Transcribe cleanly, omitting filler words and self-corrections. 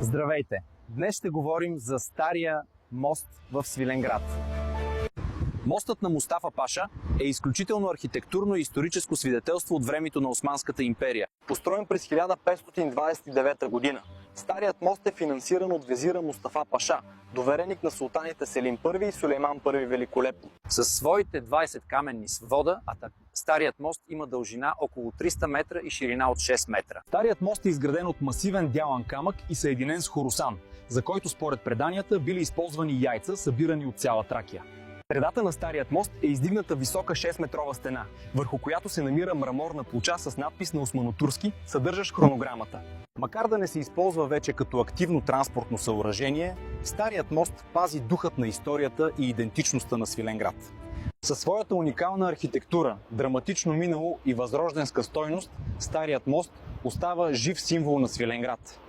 Здравейте! Днес ще говорим за стария мост в Свиленград. Мостът на Мустафа Паша е изключително архитектурно и историческо свидетелство от времето на Османската империя. Построен през 1529 година. Старият мост е финансиран от везира Мустафа Паша, довереник на султаните Селим I и Сюлейман I Великолепен. Със своите 20 каменни свода, старият мост има дължина около 300 метра и ширина от 6 метра. Старият мост е изграден от масивен дялан камък и съединен с хорусан, за който според преданията били използвани яйца, събирани от цяла Тракия. В средата на старият мост е издигната висока 6-метрова стена, върху която се намира мраморна плоча с надпис на османотурски, съдържащ хронограмата. Макар да не се използва вече като активно транспортно съоръжение, старият мост пази духът на историята и идентичността на Свиленград. Със своята уникална архитектура, драматично минало и възрожденска стойност, старият мост остава жив символ на Свиленград.